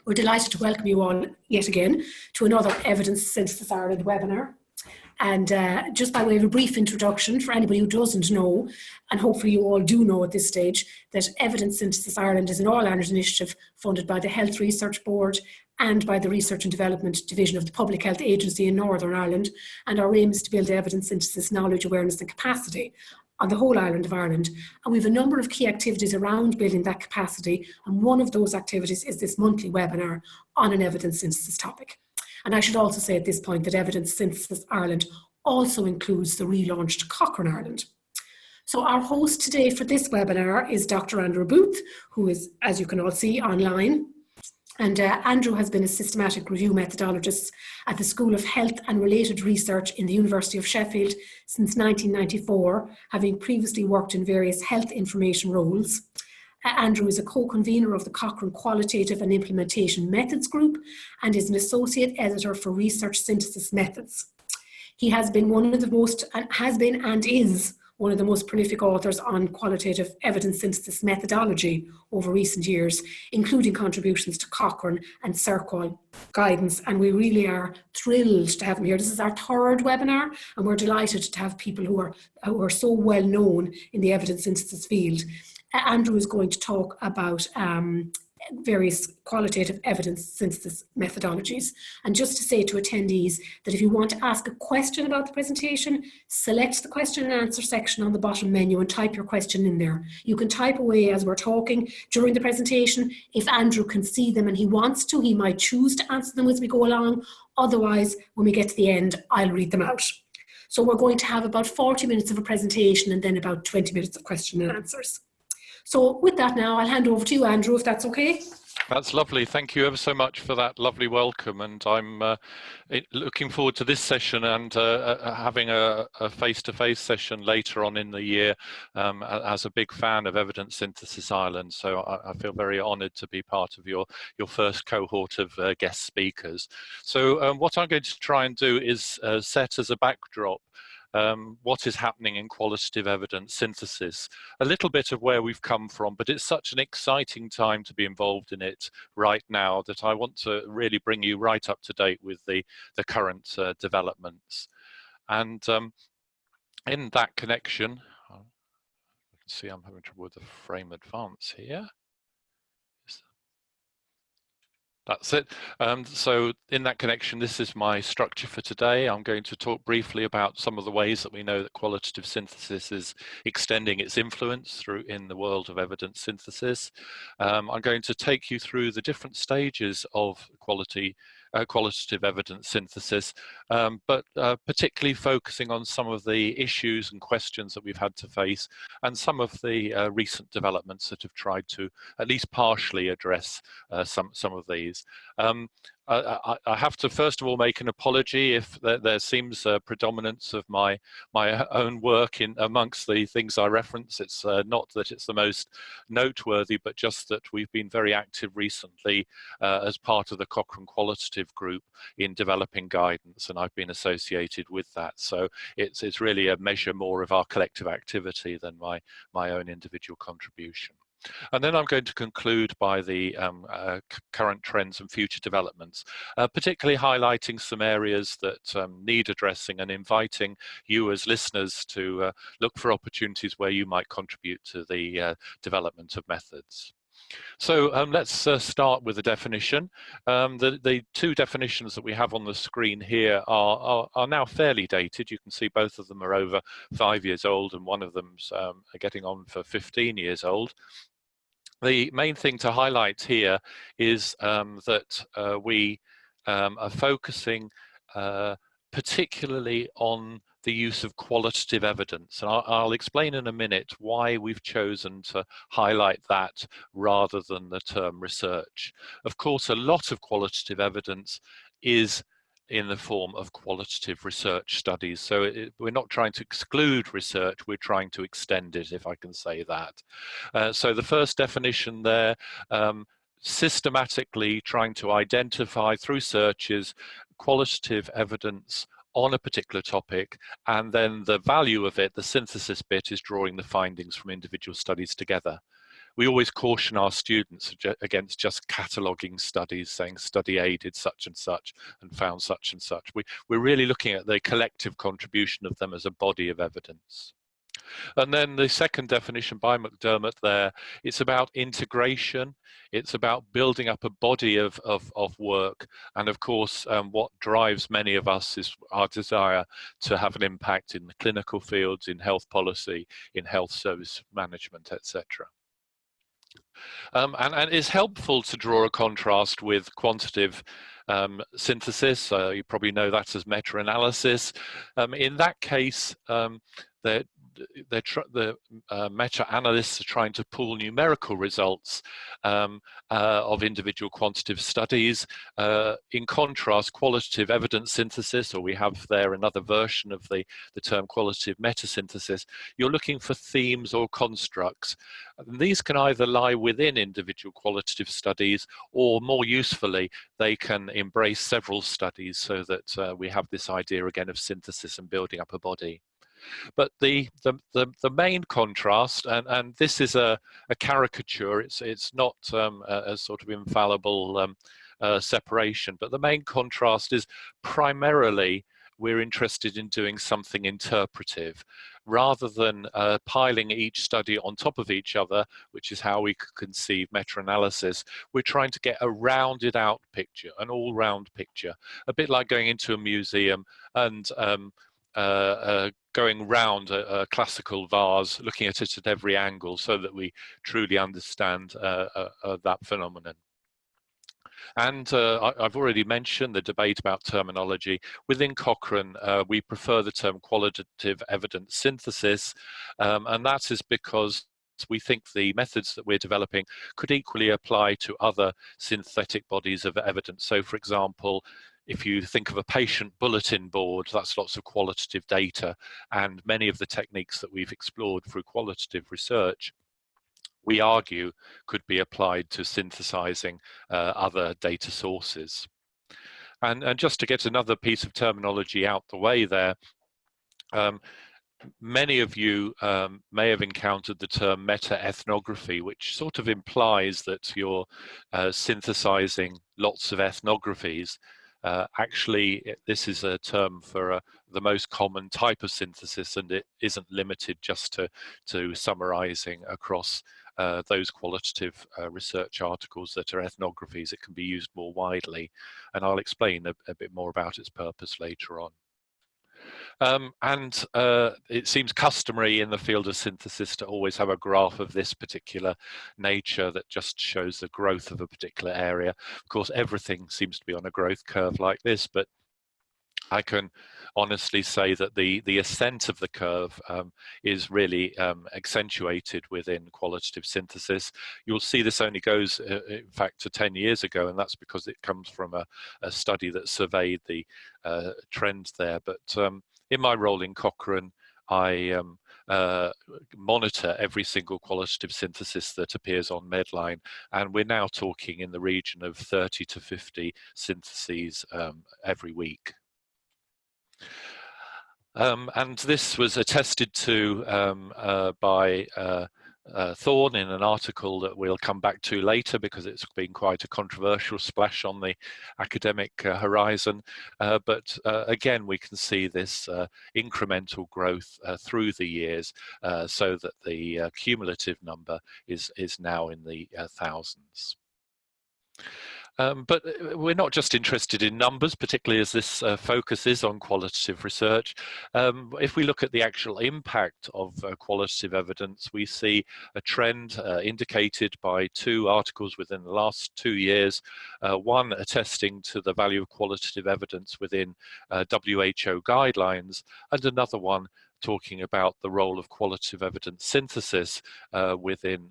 We're delighted to welcome you all yet again to another Evidence Synthesis Ireland webinar. And just by way of a brief introduction, for anybody who doesn't know, and hopefully you all do know at this stage, that Evidence Synthesis Ireland is an all-Ireland initiative funded by the Health Research Board and by the Research and Development Division of the Public Health Agency in Northern Ireland. And our aim is to build evidence synthesis, knowledge, awareness and capacity on the whole island of Ireland. And we have a number of key activities around building that capacity. And one of those activities is this monthly webinar on an evidence synthesis topic. And I should also say at this point that Evidence Synthesis Ireland also includes the relaunched Cochrane Ireland. So our host today for this webinar is Dr. Andrew Booth, who is, as you can all see, online. And Andrew has been a systematic review methodologist at the School of Health and Related Research in the University of Sheffield since 1994, having previously worked in various health information roles. Andrew is a co-convener of the Cochrane Qualitative and Implementation Methods Group and is an associate editor for Research Synthesis Methods. He has been one of the most, and is one of the most prolific authors on qualitative evidence synthesis methodology over recent years, including contributions to Cochrane and Cochrane Guidance. And we really are thrilled to have him here. This is our third webinar, and we're delighted to have people who are so well known in the evidence synthesis field. Andrew is going to talk about various qualitative evidence synthesis methodologies. And just to say to attendees that if you want to ask a question about the presentation, select the question and answer section on the bottom menu and type your question in there. You can type away as we're talking during the presentation. If Andrew can see them and he wants to, he might choose to answer them as we go along. Otherwise, when we get to the end, I'll read them out. So we're going to have about 40 minutes of a presentation and then about 20 minutes of question and answers. So with that now, I'll hand over to you, Andrew, if that's okay. That's lovely. Thank you ever so much for that lovely welcome. And I'm looking forward to this session and having a face-to-face session later on in the year as a big fan of Evidence Synthesis Ireland. So I feel very honoured to be part of your first cohort of guest speakers. So what I'm going to try and do is set as a backdrop what is happening in qualitative evidence synthesis, a little bit of where we've come from, but it's such an exciting time to be involved in it right now that I want to really bring you right up to date with the current developments. And in that connection, you can see I'm having trouble with the frame advance here. That's it. So in that connection, this is my structure for today. I'm going to talk briefly about some of the ways that we know that qualitative synthesis is extending its influence through in the world of evidence synthesis. I'm going to take you through the different stages of qualitative evidence synthesis, but particularly focusing on some of the issues and questions that we've had to face and some of the recent developments that have tried to at least partially address some of these. I have to first of all make an apology if there seems a predominance of my own work amongst the things I reference. It's not that it's the most noteworthy, but just that we've been very active recently as part of the Cochrane Qualitative Group in developing guidance, and I've been associated with that. So it's really a measure more of our collective activity than my own individual contribution. And then I'm going to conclude by the current trends and future developments, particularly highlighting some areas that need addressing and inviting you as listeners to look for opportunities where you might contribute to the development of methods. So let's start with the definition. The two definitions that we have on the screen here are now fairly dated. You can see both of them are over 5 years old and one of them's getting on for 15 years old. The main thing to highlight here is that we are focusing particularly on the use of qualitative evidence. And I'll explain in a minute why we've chosen to highlight that rather than the term research. Of course, a lot of qualitative evidence is in the form of qualitative research studies. So we're not trying to exclude research, we're trying to extend it, if I can say that. So the first definition there, systematically trying to identify through searches qualitative evidence on a particular topic, and then the value of it, the synthesis bit, is drawing the findings from individual studies together. we always caution our students against just cataloguing studies, saying study A did such and such and found such and such. We're really looking at the collective contribution of them as a body of evidence. And then the second definition by McDermott there, it's about integration. It's about building up a body of work. And of course, what drives many of us is our desire to have an impact in the clinical fields, in health policy, in health service management, etc. And it's helpful to draw a contrast with quantitative synthesis. You probably know that as meta-analysis. In that case, the meta-analysts are trying to pull numerical results of individual quantitative studies. In contrast, qualitative evidence synthesis, or we have there another version of the term qualitative meta-synthesis, you're looking for themes or constructs. And these can either lie within individual qualitative studies, or more usefully, they can embrace several studies so that we have this idea again of synthesis and building up a body. But the main contrast, and this is a caricature, it's not a sort of infallible separation, but the main contrast is primarily we're interested in doing something interpretive rather than piling each study on top of each other, which is how we conceive meta-analysis. We're trying to get a rounded out picture, an all-round picture, a bit like going into a museum and going round a classical vase, looking at it at every angle so that we truly understand that phenomenon. And I've already mentioned the debate about terminology. Within Cochrane, we prefer the term qualitative evidence synthesis, and that is because we think the methods that we're developing could equally apply to other synthetic bodies of evidence. So, for example, if you think of a patient bulletin board, that's lots of qualitative data, and many of the techniques that we've explored through qualitative research, we argue, could be applied to synthesizing other data sources. And just to get another piece of terminology out the way there, many of you may have encountered the term meta-ethnography, which sort of implies that you're synthesizing lots of ethnographies. Actually, this is a term for the most common type of synthesis, and it isn't limited just to summarizing across those qualitative research articles that are ethnographies. It can be used more widely, and I'll explain a bit more about its purpose later on. It seems customary in the field of synthesis to always have a graph of this particular nature that just shows the growth of a particular area. Of course, everything seems to be on a growth curve like this, but I can honestly say that the ascent of the curve is really accentuated within qualitative synthesis. You'll see this only goes, in fact, to 10 years ago, and that's because it comes from a study that surveyed the trends there. But in my role in Cochrane, I monitor every single qualitative synthesis that appears on Medline, and we're now talking in the region of 30 to 50 syntheses every week. And this was attested to by Thorne in an article that we'll come back to later, because it's been quite a controversial splash on the academic horizon. But again, we can see this incremental growth through the years, so that the cumulative number is now in the thousands. But we're not just interested in numbers, particularly as this focus is on qualitative research. If we look at the actual impact of qualitative evidence, we see a trend indicated by 2 articles within the last 2 years, one attesting to the value of qualitative evidence within WHO guidelines, and another one talking about the role of qualitative evidence synthesis within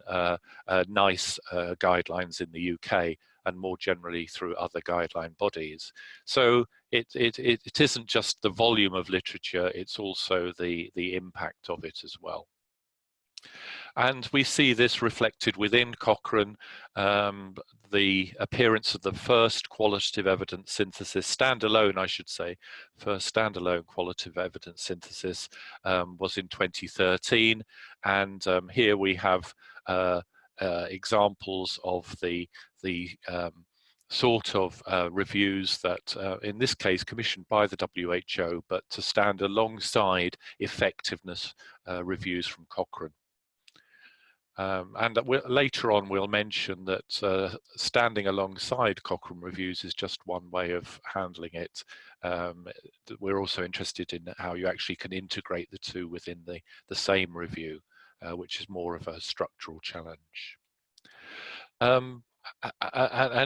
NICE guidelines in the UK, and more generally through other guideline bodies. So it isn't just the volume of literature, it's also the impact of it as well. And we see this reflected within Cochrane. The appearance of the first qualitative evidence synthesis, standalone I should say, first standalone qualitative evidence synthesis was in 2013, and here we have examples of the sort of reviews that, in this case, commissioned by the WHO, but to stand alongside effectiveness reviews from Cochrane. And later on we'll mention that standing alongside Cochrane reviews is just one way of handling it. We're also interested in how you actually can integrate the two within the same review, which is more of a structural challenge. And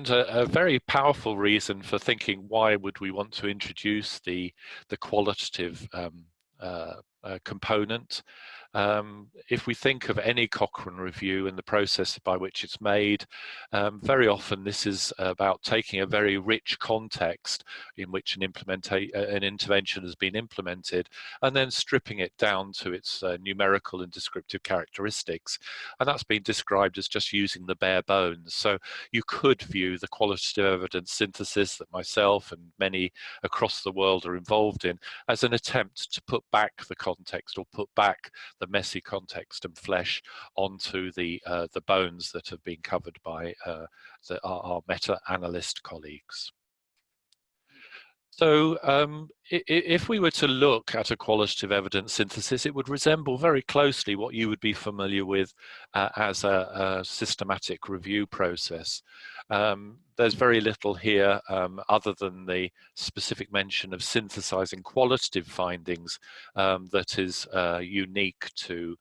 a very powerful reason for thinking why would we want to introduce the qualitative component. If we think of any Cochrane review and the process by which it's made, very often this is about taking a very rich context in which an intervention has been implemented and then stripping it down to its numerical and descriptive characteristics. And that's been described as just using the bare bones. So you could view the qualitative evidence synthesis that myself and many across the world are involved in as an attempt to put back the context, or put back the messy context and flesh onto the bones that have been covered by our meta-analyst colleagues. So if we were to look at a qualitative evidence synthesis, it would resemble very closely what you would be familiar with as a systematic review process. There's very little here other than the specific mention of synthesizing qualitative findings that is unique to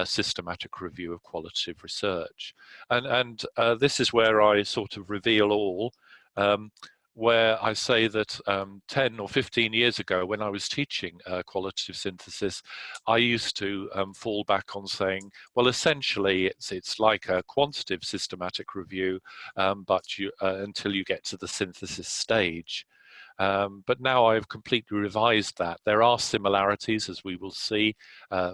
systematic review of qualitative research. And this is where I sort of reveal all. Where I say that 10 or 15 years ago, when I was teaching qualitative synthesis, I used to fall back on saying, well, essentially it's like a quantitative systematic review, but until you get to the synthesis stage. But now I've completely revised that. There are similarities, as we will see,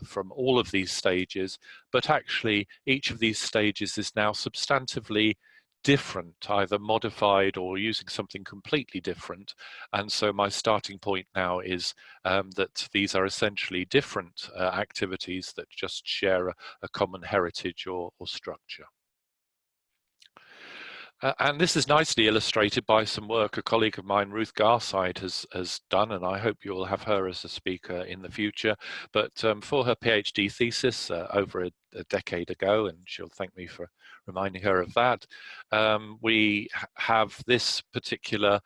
from all of these stages, but actually each of these stages is now substantively different, either modified or using something completely different. And so my starting point now is that these are essentially different activities that just share a common heritage or structure. And this is nicely illustrated by some work a colleague of mine, Ruth Garside, has done, and I hope you will have her as a speaker in the future. But for her PhD thesis over a decade ago, and she'll thank me for reminding her of that, we have this particular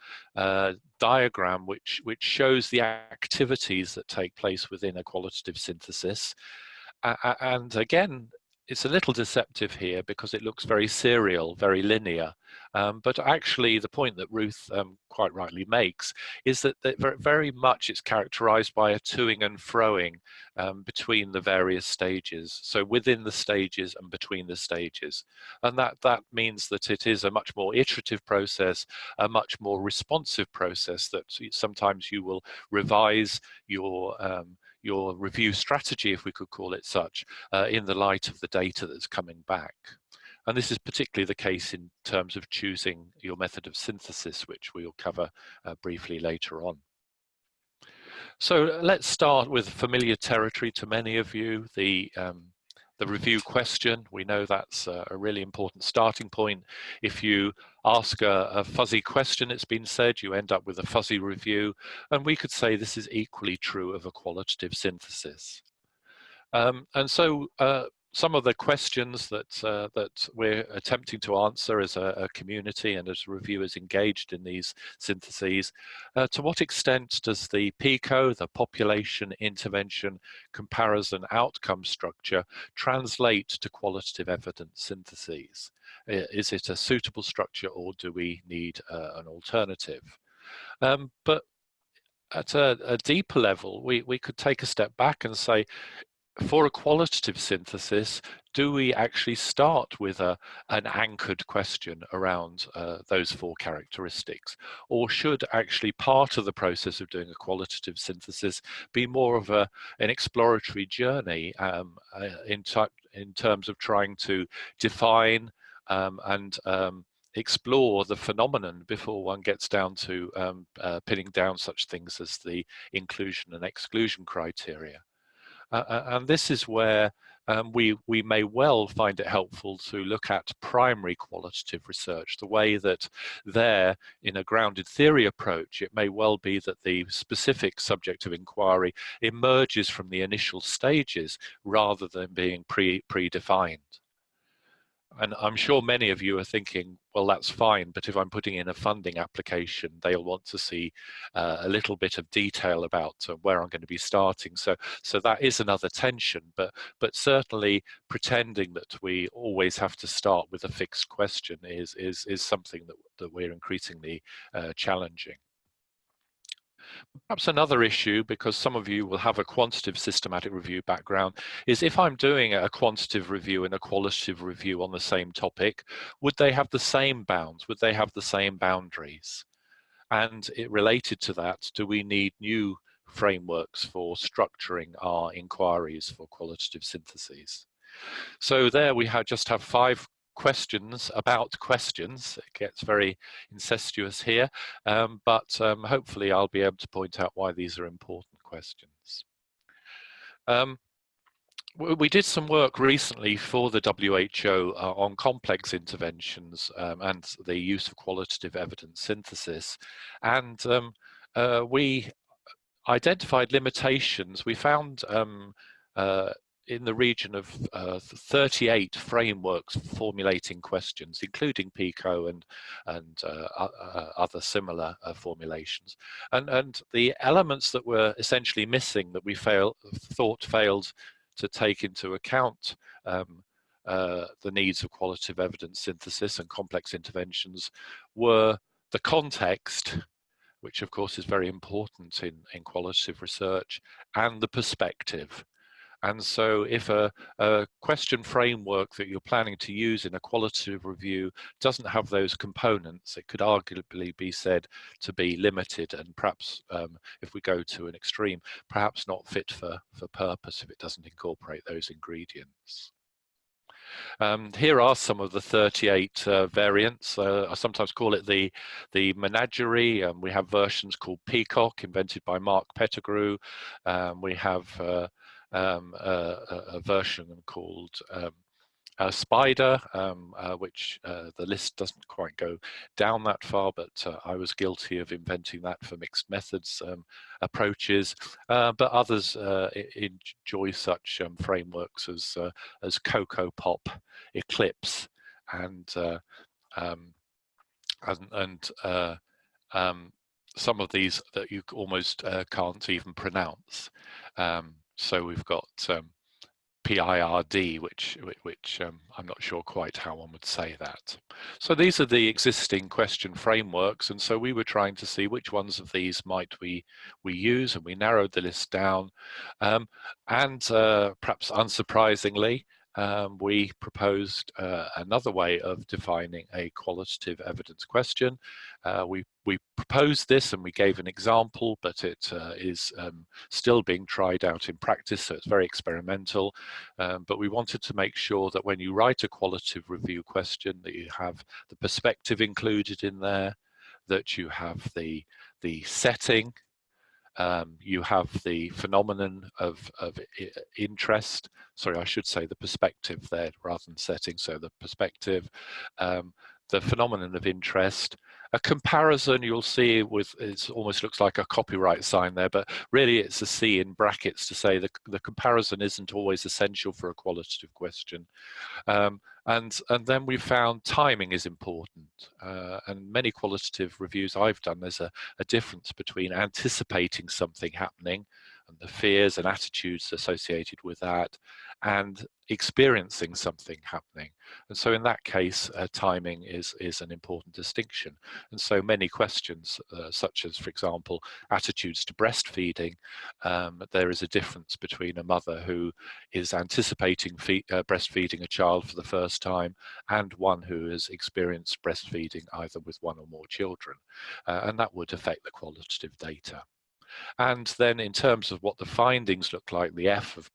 diagram which shows the activities that take place within a qualitative synthesis. And again, it's a little deceptive here because it looks very serial, very linear. But actually the point that Ruth quite rightly makes is that very much it's characterized by a toing and froing between the various stages. So within the stages and between the stages. And that means that it is a much more iterative process, a much more responsive process that sometimes you will revise your review strategy, if we could call it such, in the light of the data that's coming back. And this is particularly the case in terms of choosing your method of synthesis, which we'll cover briefly later on. So let's start with familiar territory to many of you, the review question. We know that's a really important starting point. If you ask a fuzzy question, it's been said, you end up with a fuzzy review. And we could say this is equally true of a qualitative synthesis. And so some of the questions that we're attempting to answer as a community and as reviewers engaged in these syntheses, to what extent does the PICO, the population intervention comparison outcome structure, translate to qualitative evidence syntheses? Is it a suitable structure, or do we need an alternative? But at a deeper level, we could take a step back and say, for a qualitative synthesis, do we actually start with an anchored question around those four characteristics? Or should actually part of the process of doing a qualitative synthesis be more of an exploratory journey in terms of trying to define and explore the phenomenon before one gets down to pinning down such things as the inclusion and exclusion criteria? And this is where we may well find it helpful to look at primary qualitative research, the way that there, in a grounded theory approach, it may well be that the specific subject of inquiry emerges from the initial stages rather than being predefined. And I'm sure many of you are thinking, well, that's fine, but if I'm putting in a funding application, they'll want to see a little bit of detail about where I'm going to be starting. So that is another tension, but certainly pretending that we always have to start with a fixed question is something that we're increasingly challenging. Perhaps another issue, because some of you will have a quantitative systematic review background, is if I'm doing a quantitative review and a qualitative review on the same topic, would they have the same bounds? Would they have the same boundaries? And related to that, do we need new frameworks for structuring our inquiries for qualitative syntheses? So there we just have 5 questions about questions. It gets very incestuous here, but hopefully I'll be able to point out why these are important questions. We did some work recently for the WHO on complex interventions and the use of qualitative evidence synthesis, and we identified limitations. We found in the region of 38 frameworks formulating questions, including PICO and other similar formulations. And the elements that were essentially missing that we thought failed to take into account the needs of qualitative evidence synthesis and complex interventions were the context, which of course is very important in qualitative research, and the perspective. And so if a question framework that you're planning to use in a qualitative review doesn't have those components, it could arguably be said to be limited, and perhaps, if we go to an extreme, perhaps not fit for purpose if it doesn't incorporate those ingredients. Here are some of the 38 variants. I sometimes call it the menagerie. We have versions called Peacock, invented by Mark Pettigrew. We have a version called Spider, which the list doesn't quite go down that far, but I was guilty of inventing that for mixed methods approaches. But others enjoy such frameworks as Cocoa Pop, Eclipse, and some of these that you almost can't even pronounce. So we've got PIRD, which I'm not sure quite how one would say that. So these are the existing question frameworks, and so we were trying to see which ones of these might we use, and we narrowed the list down. And perhaps unsurprisingly, we proposed another way of defining a qualitative evidence question. We proposed this and we gave an example, but it is still being tried out in practice, so it's very experimental. But we wanted to make sure that when you write a qualitative review question, that you have the perspective included in there, that you have the setting, you have the phenomenon of interest. Sorry, I should say the perspective there rather than setting. So the perspective, the phenomenon of interest, a comparison you'll see with, it almost looks like a copyright sign there, but really it's a C in brackets to say the comparison isn't always essential for a qualitative question. And then we found timing is important. And many qualitative reviews I've done, there's a difference between anticipating something happening and the fears and attitudes associated with that, and experiencing something happening. And so in that case, timing is an important distinction. And so many questions, such as, for example, attitudes to breastfeeding, there is a difference between a mother who is anticipating breastfeeding a child for the first time and one who has experienced breastfeeding either with one or more children. And that would affect the qualitative data. And then in terms of what the findings look like, the F of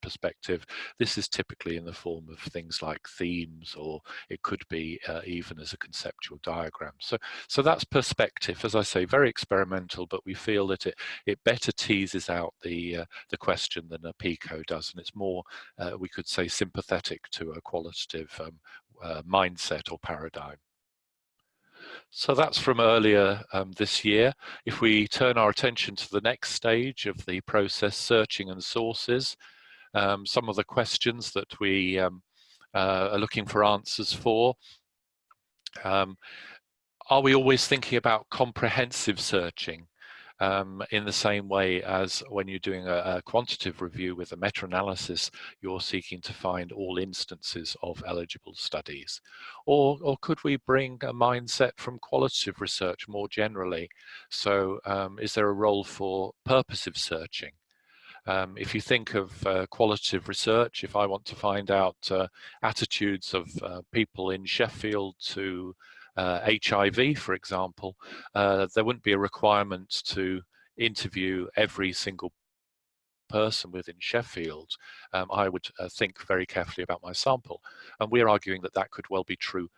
perspective, this is typically in the form of things like themes, or it could be even as a conceptual diagram. So that's perspective, as I say, very experimental, but we feel that it better teases out the question than a PICO does, and it's more, we could say, sympathetic to a qualitative mindset or paradigm. So that's from earlier this year. If we turn our attention to the next stage of the process, searching and sources, some of the questions that we are looking for answers for. Are we always thinking about comprehensive searching? In the same way as when you're doing a quantitative review with a meta-analysis, you're seeking to find all instances of eligible studies. Or could we bring a mindset from qualitative research more generally? So is there a role for purposive searching? If you think of qualitative research, if I want to find out attitudes of people in Sheffield to HIV, for example, there wouldn't be a requirement to interview every single person within Sheffield. I would think very carefully about my sample, and we're arguing that that could well be true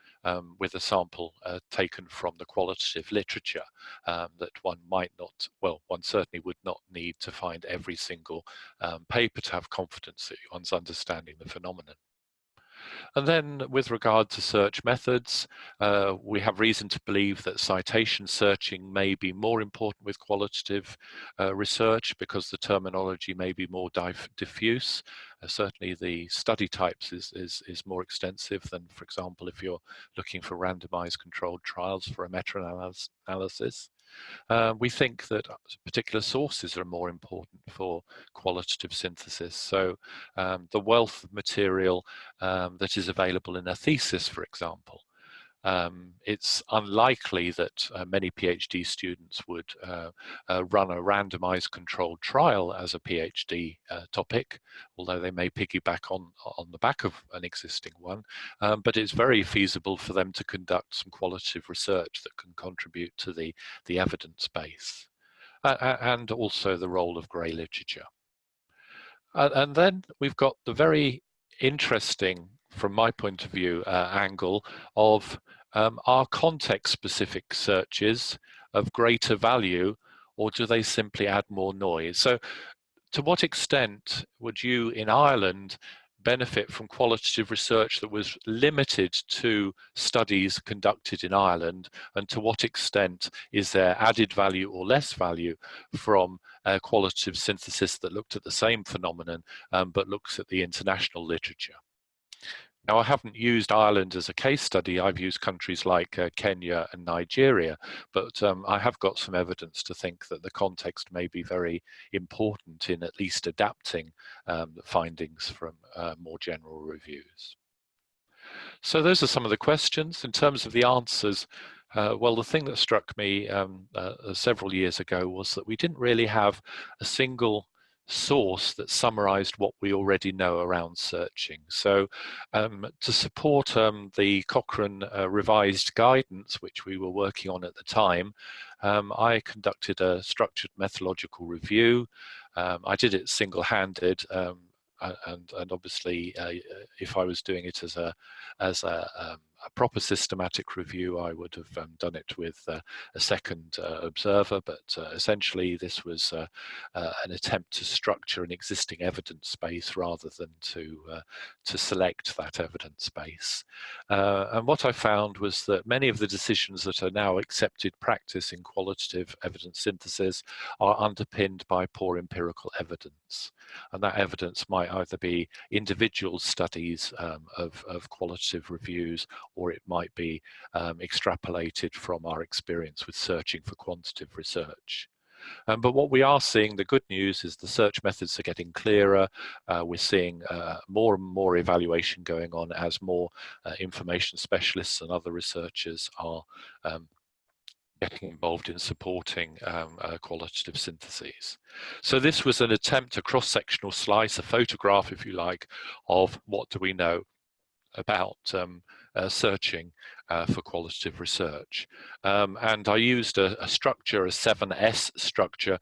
with a sample taken from the qualitative literature, that one might not, well, one certainly would not need to find every single paper to have confidence that one's understanding the phenomenon. And then with regard to search methods, we have reason to believe that citation searching may be more important with qualitative research because the terminology may be more diffuse. Certainly the study types is more extensive than, for example, if you're looking for randomized controlled trials for a meta-analysis. We think that particular sources are more important for qualitative synthesis. So the wealth of material that is available in a thesis, for example, it's unlikely that many PhD students would run a randomized controlled trial as a PhD topic, although they may piggyback on the back of an existing one, but it's very feasible for them to conduct some qualitative research that can contribute to the evidence base, and also the role of grey literature. And then we've got the very interesting, from my point of view, angle of are context-specific searches of greater value, or do they simply add more noise? So to what extent would you in Ireland benefit from qualitative research that was limited to studies conducted in Ireland, and to what extent is there added value or less value from qualitative synthesis that looked at the same phenomenon but looks at the international literature? Now, I haven't used Ireland as a case study. I've used countries like Kenya and Nigeria, but I have got some evidence to think that the context may be very important in at least adapting the findings from more general reviews. So those are some of the questions. In terms of the answers, well, the thing that struck me several years ago was that we didn't really have a single source that summarized what we already know around searching. So to support the Cochrane revised guidance, which we were working on at the time, I conducted a structured methodological review. I did it single-handed, and obviously if I was doing it as a proper systematic review, I would have done it with a second observer, but essentially this was an attempt to structure an existing evidence base rather than to select that evidence base. And what I found was that many of the decisions that are now accepted practice in qualitative evidence synthesis are underpinned by poor empirical evidence. And that evidence might either be individual studies of qualitative reviews, or it might be extrapolated from our experience with searching for quantitative research. But what we are seeing, the good news is the search methods are getting clearer. We're seeing more and more evaluation going on as more information specialists and other researchers are getting involved in supporting qualitative syntheses. So this was an attempt, a cross-sectional slice, a photograph, if you like, of what do we know about searching for qualitative research. And I used a structure, a 7S structure,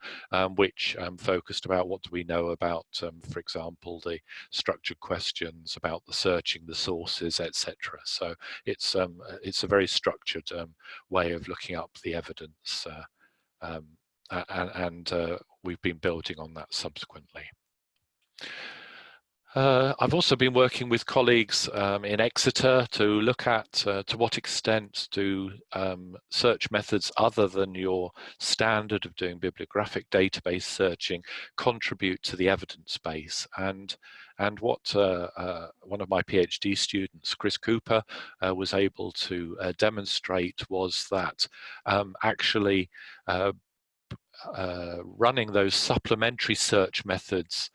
which focused about what do we know about, for example, the structured questions, about the searching, the sources, etc. So it's a very structured way of looking up the evidence, and we've been building on that subsequently. I've also been working with colleagues in Exeter to look at to what extent do search methods other than your standard of doing bibliographic database searching contribute to the evidence base. And what one of my PhD students, Chris Cooper, was able to demonstrate was that actually running those supplementary search methods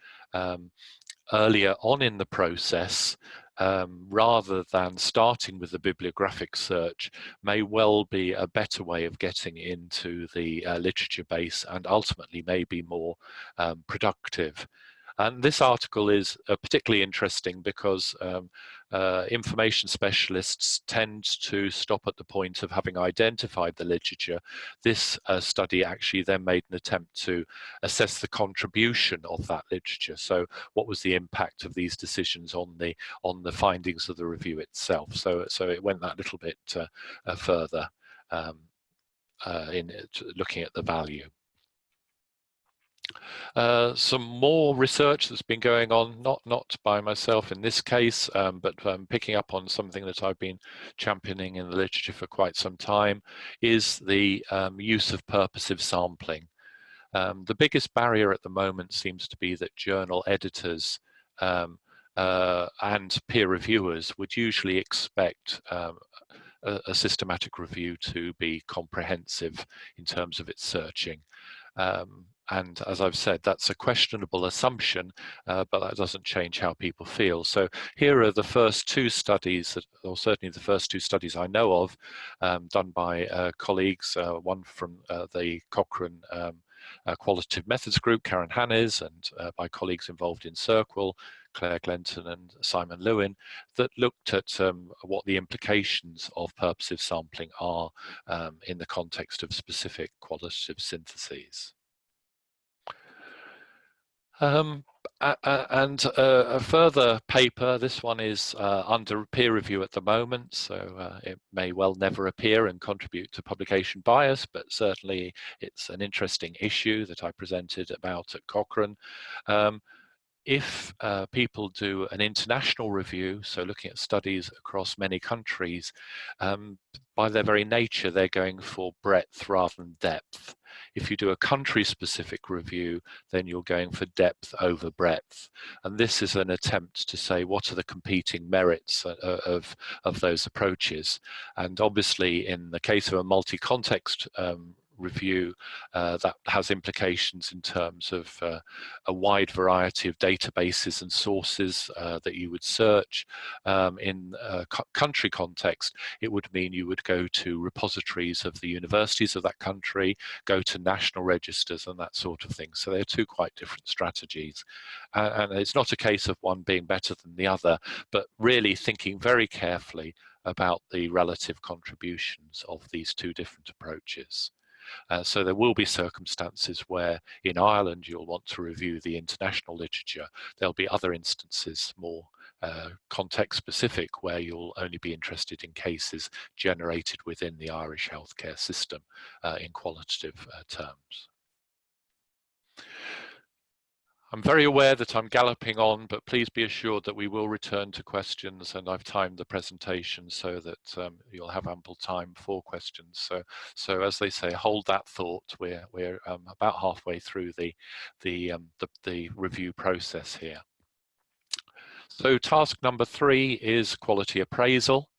earlier on in the process, rather than starting with the bibliographic search, may well be a better way of getting into the literature base, and ultimately may be more productive. And this article is particularly interesting because information specialists tend to stop at the point of having identified the literature. This study actually then made an attempt to assess the contribution of that literature. So what was the impact of these decisions on the findings of the review itself? So it went that little bit further in looking at the value. Some more research that's been going on, not by myself in this case, but picking up on something that I've been championing in the literature for quite some time, is the use of purposive sampling. The biggest barrier at the moment seems to be that journal editors and peer reviewers would usually expect a systematic review to be comprehensive in terms of its searching. And as I've said, that's a questionable assumption, but that doesn't change how people feel. So here are the first two studies, or certainly the first two studies I know of, done by colleagues, one from the Cochrane Qualitative Methods Group, Karen Hannes, and by colleagues involved in Circle, Claire Glenton and Simon Lewin, that looked at what the implications of purposive sampling are in the context of specific qualitative syntheses. And a further paper, this one is under peer review at the moment, so it may well never appear and contribute to publication bias, but certainly it's an interesting issue that I presented about at Cochrane. If people do an international review, so looking at studies across many countries, by their very nature, they're going for breadth rather than depth. If you do a country-specific review, then you're going for depth over breadth. And this is an attempt to say, what are the competing merits of those approaches? And obviously, in the case of a multi-context review, that has implications in terms of a wide variety of databases and sources that you would search. In a country context, it would mean you would go to repositories of the universities of that country, go to national registers and that sort of thing. So they're two quite different strategies. And it's not a case of one being better than the other, but really thinking very carefully about the relative contributions of these two different approaches. So there will be circumstances where in Ireland you'll want to review the international literature. There'll be other instances, more context specific, where you'll only be interested in cases generated within the Irish healthcare system in qualitative terms. I'm very aware that I'm galloping on, but please be assured that we will return to questions, and I've timed the presentation so that you'll have ample time for questions. So as they say, hold that thought. We're about halfway through the review process here. So task number 3 is quality appraisal.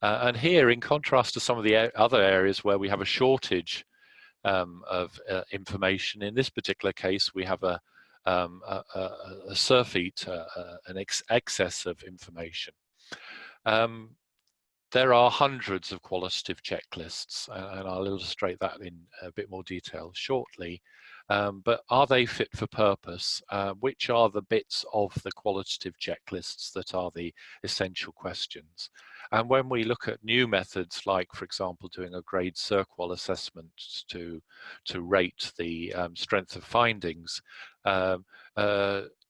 And here, in contrast to some of the other areas where we have a shortage of information, in this particular case, we have a surfeit, an excess of information. There are hundreds of qualitative checklists, and I'll illustrate that in a bit more detail shortly. but are they fit for purpose? Which are the bits of the qualitative checklists that are the essential questions? And when we look at new methods, like, for example, doing a grade Cirqual assessment to rate the strength of findings,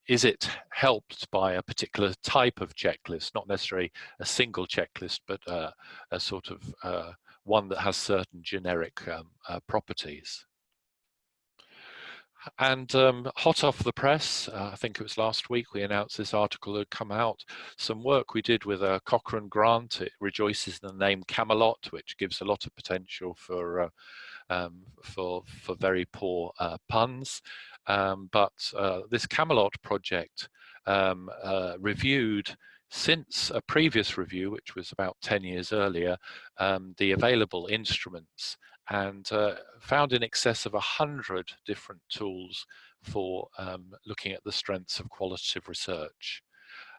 is it helped by a particular type of checklist, not necessarily a single checklist, but a sort of one that has certain generic properties? And hot off the press, I think it was last week, we announced this article had come out. Some work we did with a Cochrane grant. It rejoices in the name Camelot, which gives a lot of potential for very poor puns. But this Camelot project reviewed, since a previous review, which was about 10 years earlier, the available instruments, and found in excess of 100 different tools for looking at the strengths of qualitative research.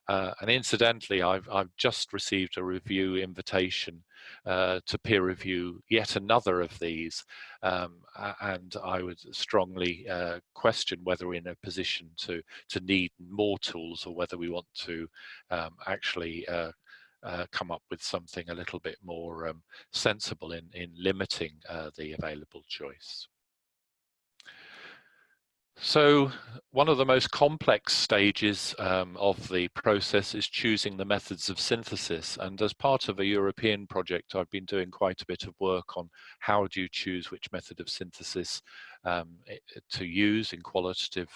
And incidentally, I've just received a review invitation to peer review yet another of these, and I would strongly question whether we're in a position to need more tools, or whether we want to actually come up with something a little bit more sensible in limiting the available choice. So one of the most complex stages of the process is choosing the methods of synthesis. And as part of a European project, I've been doing quite a bit of work on how do you choose which method of synthesis to use in qualitative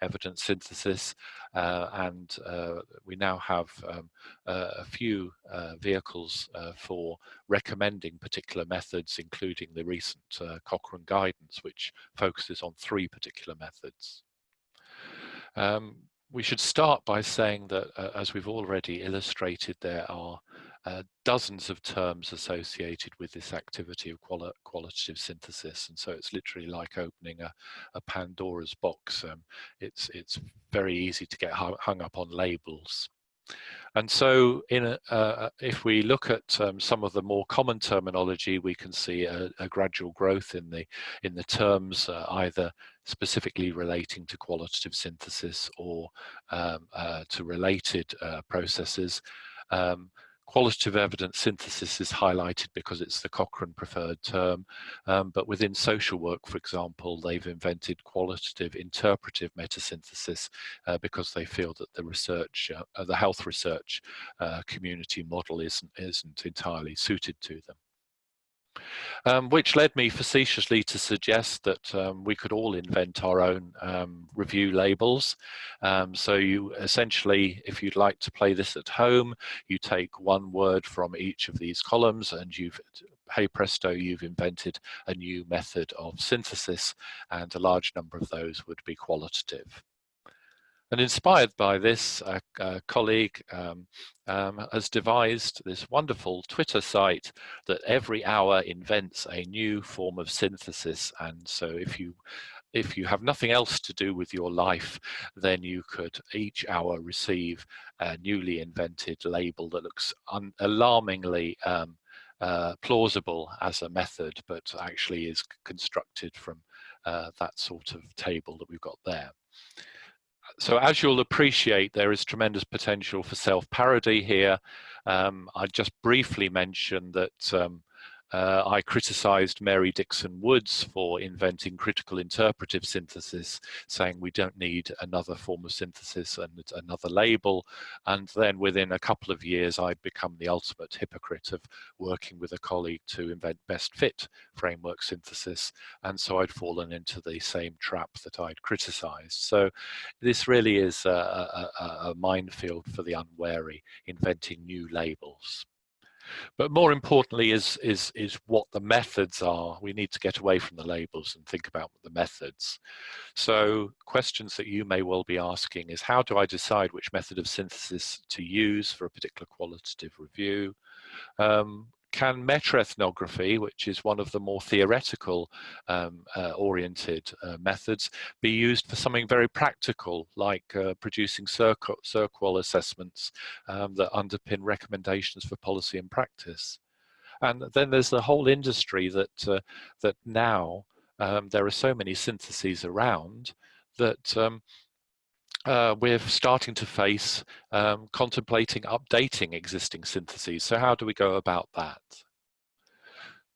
evidence synthesis. And we now have a few vehicles for recommending particular methods, including the recent Cochrane Guidance, which focuses on 3 particular methods. We should start by saying that, as we've already illustrated, there are dozens of terms associated with this activity of qualitative synthesis, and so it's literally like opening a Pandora's box. It's very easy to get hung up on labels. And so if we look at some of the more common terminology, we can see a gradual growth in the terms either specifically relating to qualitative synthesis or to related processes. Qualitative evidence synthesis is highlighted because it's the Cochrane preferred term, but within social work, for example, they've invented qualitative interpretive metasynthesis because they feel that the research, the health research community model isn't entirely suited to them. Which led me facetiously to suggest that we could all invent our own review labels. So you essentially, if you'd like to play this at home, you take one word from each of these columns and hey presto, you've invented a new method of synthesis, and a large number of those would be qualitative. And inspired by this, a colleague has devised this wonderful Twitter site that every hour invents a new form of synthesis. And so if you have nothing else to do with your life, then you could each hour receive a newly invented label that looks alarmingly plausible as a method, but actually is constructed from that sort of table that we've got there. So as you'll appreciate, there is tremendous potential for self-parody here. I just briefly mentioned that I criticized Mary Dixon Woods for inventing critical interpretive synthesis, saying we don't need another form of synthesis and another label. And then within a couple of years, I'd become the ultimate hypocrite of working with a colleague to invent best fit framework synthesis. And so I'd fallen into the same trap that I'd criticized. So this really is a minefield for the unwary, inventing new labels. But more importantly is what the methods are. We need to get away from the labels and think about the methods. So questions that you may well be asking is, how do I decide which method of synthesis to use for a particular qualitative review? Can meta-ethnography, which is one of the more theoretical oriented methods, be used for something very practical, like producing Cirqual assessments that underpin recommendations for policy and practice? And then there's the whole industry that now there are so many syntheses around that we're starting to face contemplating updating existing syntheses. So how do we go about that?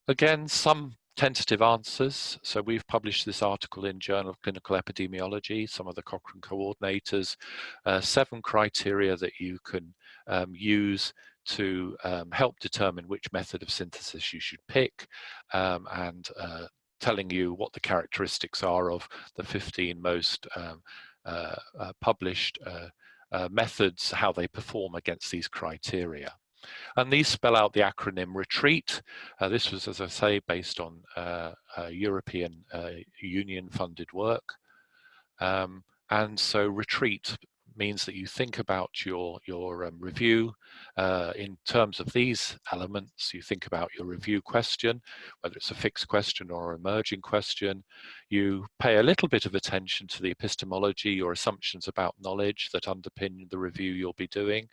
Again, some tentative answers. So we've published this article in Journal of Clinical Epidemiology, some of the Cochrane coordinators, 7 criteria that you can use to help determine which method of synthesis you should pick, and telling you what the characteristics are of the 15 most published methods, how they perform against these criteria. And these spell out the acronym RETREAT. This was, as I say, based on European Union funded work. And so RETREAT means that you think about your review in terms of these elements. You think about your review question, whether it's a fixed question or an emerging question. You pay a little bit of attention to the epistemology or assumptions about knowledge that underpin the review you'll be doing.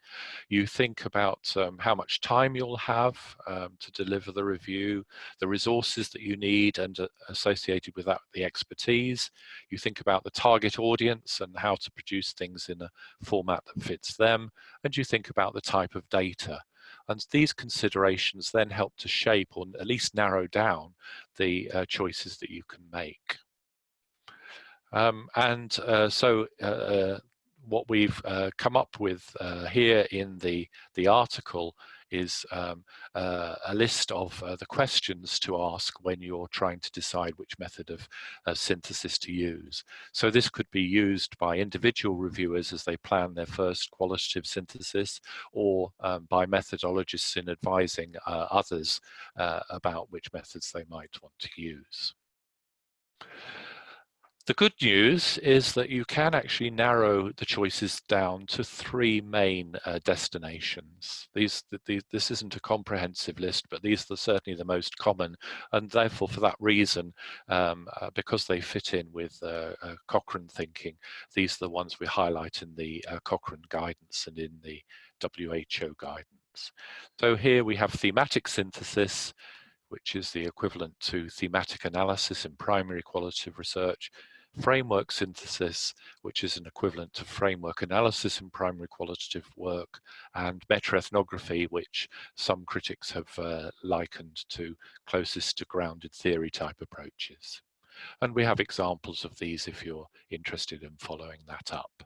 You think about how much time you'll have to deliver the review, the resources that you need, and associated with that, the expertise. You think about the target audience and how to produce things in a format that fits them, and you think about the type of data. And these considerations then help to shape or at least narrow down the choices that you can make. What we've come up with here in the article is a list of the questions to ask when you're trying to decide which method of synthesis to use. So this could be used by individual reviewers as they plan their first qualitative synthesis, or by methodologists in advising others about which methods they might want to use. The good news is that you can actually narrow the choices down to 3 main destinations. This isn't a comprehensive list, but these are certainly the most common, and therefore for that reason, because they fit in with Cochrane thinking, these are the ones we highlight in the Cochrane Guidance and in the WHO Guidance. So here we have thematic synthesis, which is the equivalent to thematic analysis in primary qualitative research, framework synthesis, which is an equivalent to framework analysis in primary qualitative work, and meta-ethnography, which some critics have likened to closest to grounded theory type approaches. And we have examples of these if you're interested in following that up.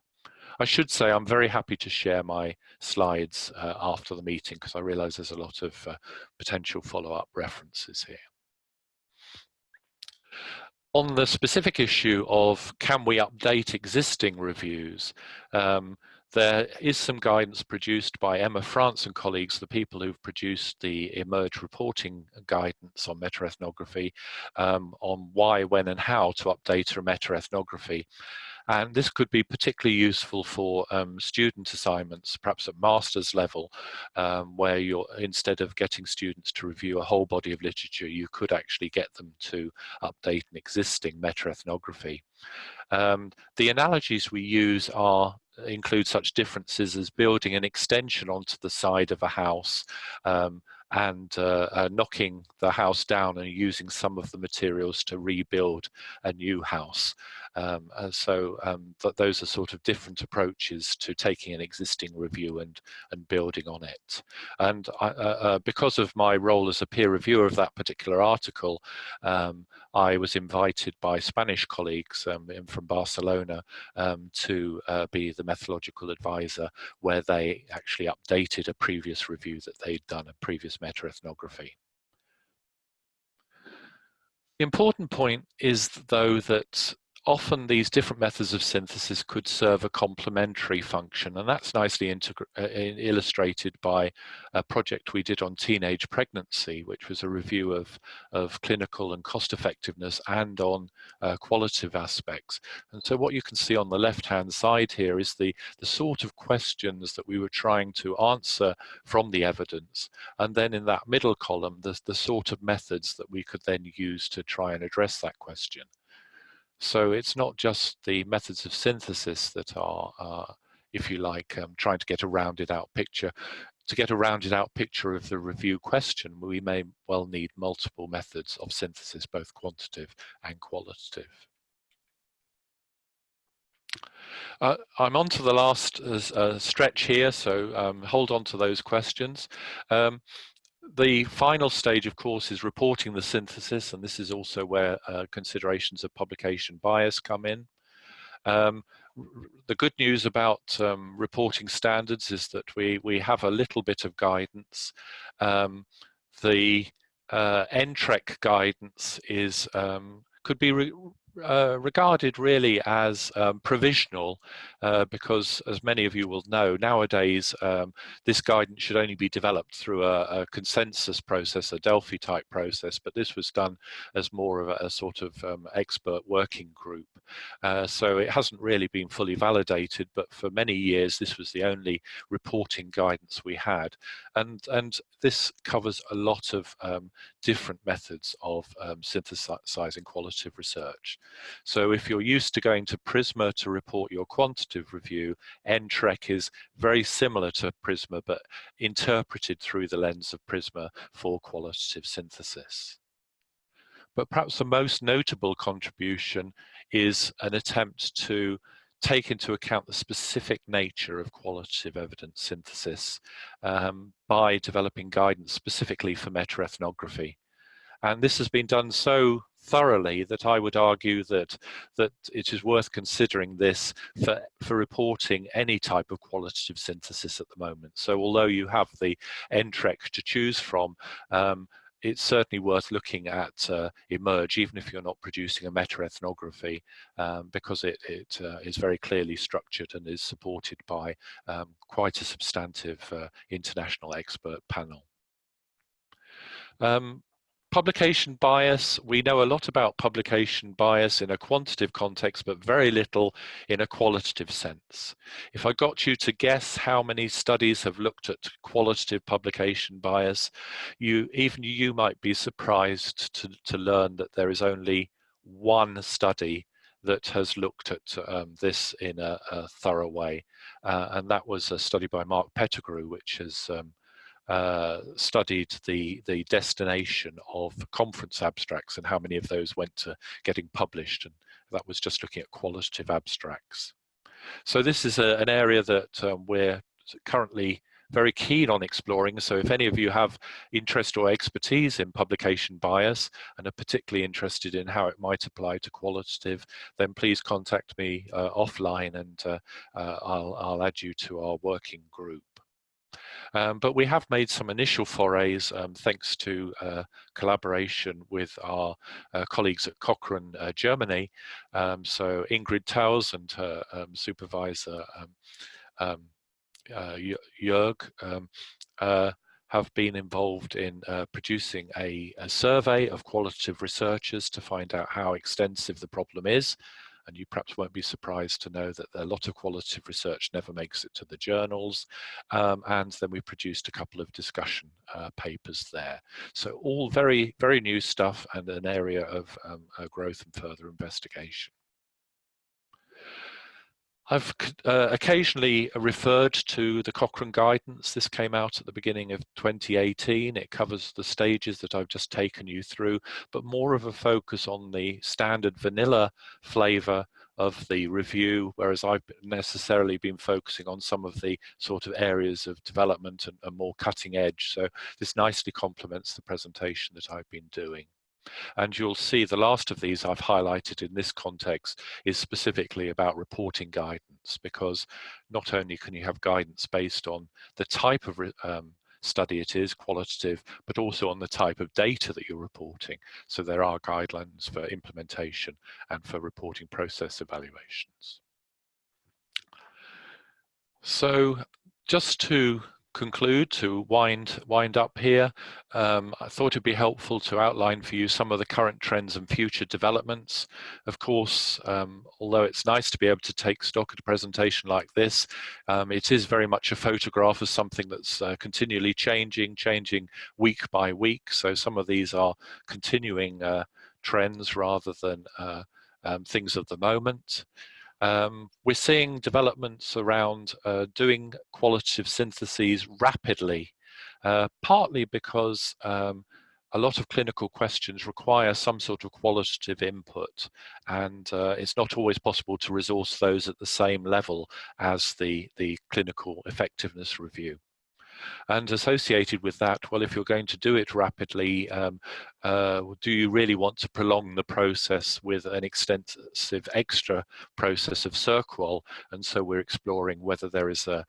I should say I'm very happy to share my slides after the meeting, because I realize there's a lot of potential follow-up references here. On the specific issue of can we update existing reviews, there is some guidance produced by Emma France and colleagues, the people who've produced the eMERGE reporting guidance on meta-ethnography, on why, when and how to update a meta-ethnography. And this could be particularly useful for student assignments, perhaps at master's level, where you're, instead of getting students to review a whole body of literature, you could actually get them to update an existing meta-ethnography. The analogies we use include such differences as building an extension onto the side of a house, and knocking the house down and using some of the materials to rebuild a new house. Those are sort of different approaches to taking an existing review and building on it. And because of my role as a peer reviewer of that particular article, I was invited by Spanish colleagues from Barcelona to be the methodological advisor, where they actually updated a previous review that they'd done, a previous meta-ethnography. The important point is, though, that often these different methods of synthesis could serve a complementary function, and that's nicely illustrated by a project we did on teenage pregnancy, which was a review of clinical and cost effectiveness and on qualitative aspects. And so what you can see on the left-hand side here is the sort of questions that we were trying to answer from the evidence, and then in that middle column, the sort of methods that we could then use to try and address that question. So it's not just the methods of synthesis that are, if you like, trying to get a rounded out picture. to get a rounded out picture of the review question, we may well need multiple methods of synthesis, both quantitative and qualitative. I'm on to the last stretch here, so hold on to those questions. The final stage, of course, is reporting the synthesis, and this is also where considerations of publication bias come in. The good news about reporting standards is that we have a little bit of guidance. The NTREC guidance is could be regarded really as provisional, because, as many of you will know, nowadays this guidance should only be developed through a consensus process, a Delphi type process, but this was done as more of a sort of expert working group. So it hasn't really been fully validated, but for many years this was the only reporting guidance we had, and this covers a lot of different methods of synthesizing qualitative research. So if you're used to going to Prisma to report your quantitative review, NTREC is very similar to Prisma, but interpreted through the lens of Prisma for qualitative synthesis. But perhaps the most notable contribution is an attempt to take into account the specific nature of qualitative evidence synthesis by developing guidance specifically for meta-ethnography. And this has been done so thoroughly that I would argue that it is worth considering this for reporting any type of qualitative synthesis at the moment. So although you have the NTREC to choose from, it's certainly worth looking at eMERGE, even if you're not producing a meta-ethnography, because it is very clearly structured and is supported by quite a substantive international expert panel. Publication bias, we know a lot about publication bias in a quantitative context, but very little in a qualitative sense. If I got you to guess how many studies have looked at qualitative publication bias, even you might be surprised to learn that there is only one study that has looked at this in a thorough way, and that was a study by Mark Pettigrew, which has studied the destination of conference abstracts and how many of those went to getting published, and that was just looking at qualitative abstracts. So this is an area that we're currently very keen on exploring. So if any of you have interest or expertise in publication bias and are particularly interested in how it might apply to qualitative, then please contact me offline, and I'll add you to our working group. But we have made some initial forays thanks to collaboration with our colleagues at Cochrane, Germany. So Ingrid Taus and her supervisor Jörg have been involved in producing a survey of qualitative researchers to find out how extensive the problem is. And you perhaps won't be surprised to know that a lot of qualitative research never makes it to the journals. And then we produced a couple of discussion papers there. So all very, very new stuff and an area of growth and further investigation. I've occasionally referred to the Cochrane Guidance. This came out at the beginning of 2018. It covers the stages that I've just taken you through, but more of a focus on the standard vanilla flavor of the review, whereas I've necessarily been focusing on some of the sort of areas of development and more cutting edge. So this nicely complements the presentation that I've been doing. And you'll see the last of these I've highlighted in this context is specifically about reporting guidance, because not only can you have guidance based on the type of study it is, qualitative, but also on the type of data that you're reporting. So there are guidelines for implementation and for reporting process evaluations. So just to conclude, to wind up here, I thought it'd be helpful to outline for you some of the current trends and future developments. Of course, although it's nice to be able to take stock at a presentation like this, it is very much a photograph of something that's continually changing week by week. So some of these are continuing trends rather than things of the moment. We're seeing developments around doing qualitative syntheses rapidly, partly because a lot of clinical questions require some sort of qualitative input, and it's not always possible to resource those at the same level as the clinical effectiveness review. And associated with that, well, if you're going to do it rapidly, do you really want to prolong the process with an extensive extra process of CirQual? And so we're exploring whether there is a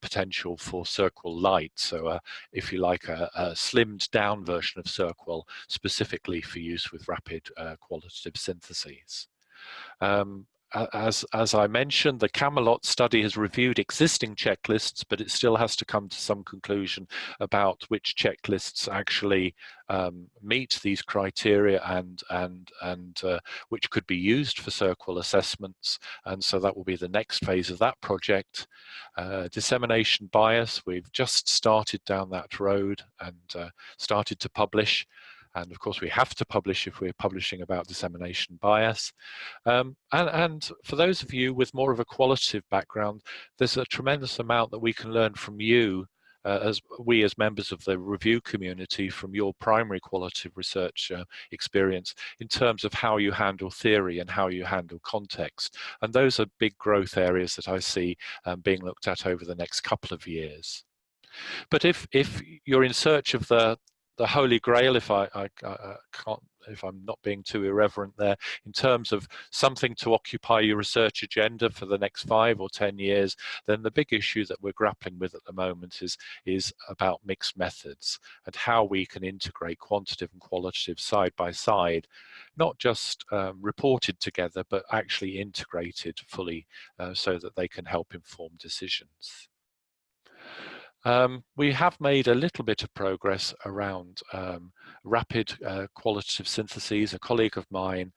potential for CirQual Lite. So if you like, a slimmed down version of CirQual specifically for use with rapid qualitative syntheses. As I mentioned, the Camelot study has reviewed existing checklists, but it still has to come to some conclusion about which checklists actually meet these criteria and which could be used for CirQual assessments. And so that will be the next phase of that project. Dissemination bias, we've just started down that road and started to publish. And of course, we have to publish if we're publishing about dissemination bias. And for those of you with more of a qualitative background, there's a tremendous amount that we can learn from you as members of the review community from your primary qualitative research experience in terms of how you handle theory and how you handle context. And those are big growth areas that I see being looked at over the next couple of years. But if you're in search of the holy grail, if if I'm not being too irreverent there, in terms of something to occupy your research agenda for the next 5 or 10 years, then the big issue that we're grappling with at the moment is about mixed methods and how we can integrate quantitative and qualitative side by side, not just reported together, but actually integrated fully so that they can help inform decisions. We have made a little bit of progress around rapid qualitative syntheses. A colleague of mine,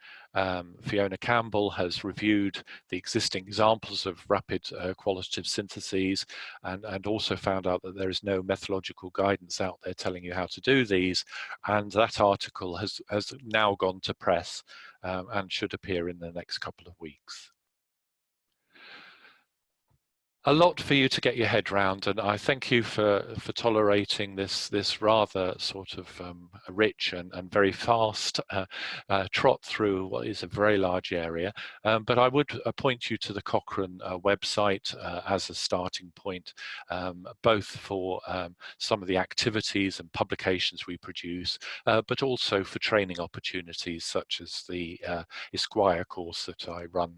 Fiona Campbell, has reviewed the existing examples of rapid qualitative syntheses and also found out that there is no methodological guidance out there telling you how to do these. And that article has now gone to press and should appear in the next couple of weeks. A lot for you to get your head round, and I thank you for tolerating this rather sort of rich and very fast trot through what is a very large area. But I would point you to the Cochrane website as a starting point, both for some of the activities and publications we produce, but also for training opportunities such as the Esquire course that I run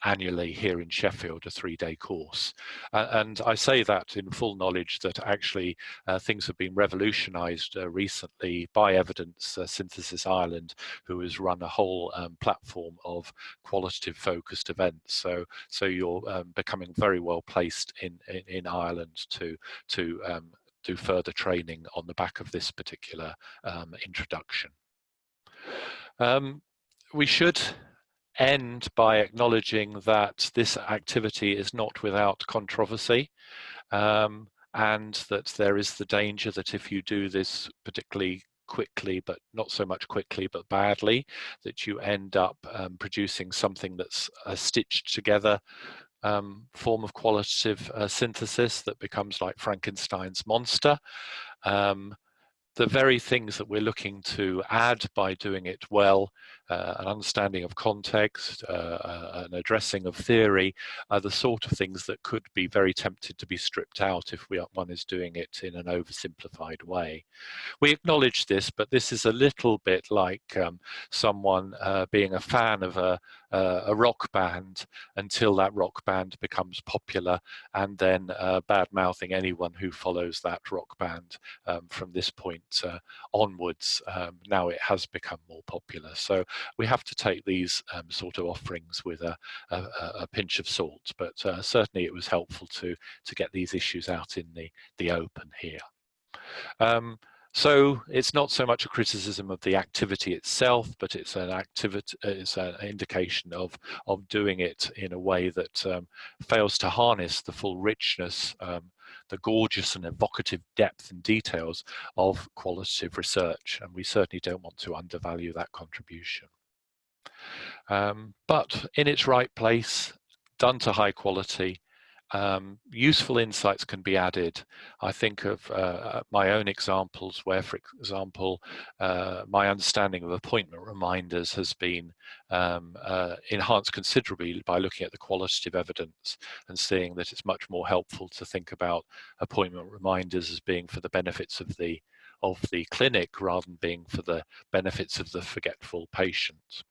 annually here in Sheffield, a 3-day course. And I say that in full knowledge that actually things have been revolutionized recently by Evidence Synthesis Ireland, who has run a whole platform of qualitative focused events. So you're becoming very well placed in Ireland to do further training on the back of this particular introduction. We should end by acknowledging that this activity is not without controversy, and that there is the danger that if you do this particularly quickly, but not so much quickly, but badly, that you end up producing something that's a stitched together form of qualitative synthesis that becomes like Frankenstein's monster. The very things that we're looking to add by doing it well, an understanding of context, an addressing of theory, are the sort of things that could be very tempted to be stripped out if one is doing it in an oversimplified way. We acknowledge this, but this is a little bit like someone being a fan of a rock band until that rock band becomes popular, and then bad-mouthing anyone who follows that rock band from this point onwards. Now it has become more popular. So we have to take these sort of offerings with a pinch of salt, but certainly it was helpful to get these issues out in the open here. So it's not so much a criticism of the activity itself, but it's an indication of doing it in a way that fails to harness the full richness, the gorgeous and evocative depth and details of qualitative research, and we certainly don't want to undervalue that contribution. but in its right place, done to high quality, useful insights can be added. I think of my own examples where, for example, my understanding of appointment reminders has been enhanced considerably by looking at the qualitative evidence and seeing that it's much more helpful to think about appointment reminders as being for the benefits of the clinic rather than being for the benefits of the forgetful patient.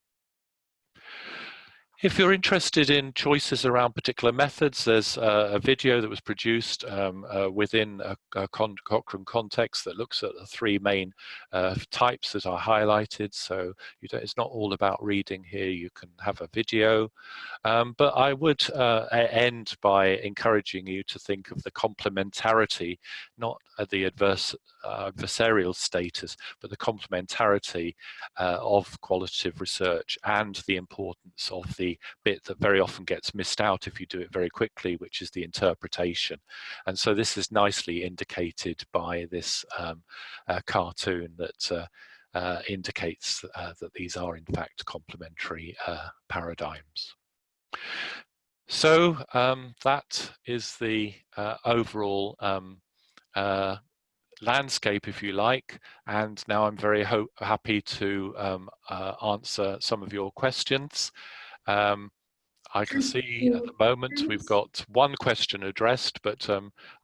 If you're interested in choices around particular methods, there's a video that was produced within a Cochrane context that looks at the three main types that are highlighted. So it's not all about reading here, you can have a video. But I would end by encouraging you to think of the complementarity, not the adversarial status, but the complementarity of qualitative research and the importance of the bit that very often gets missed out if you do it very quickly, which is the interpretation. And so this is nicely indicated by this cartoon that indicates that these are in fact complementary paradigms. So that is the overall landscape, if you like, and now I'm very happy to answer some of your questions. I can see at the moment we've got one question addressed, but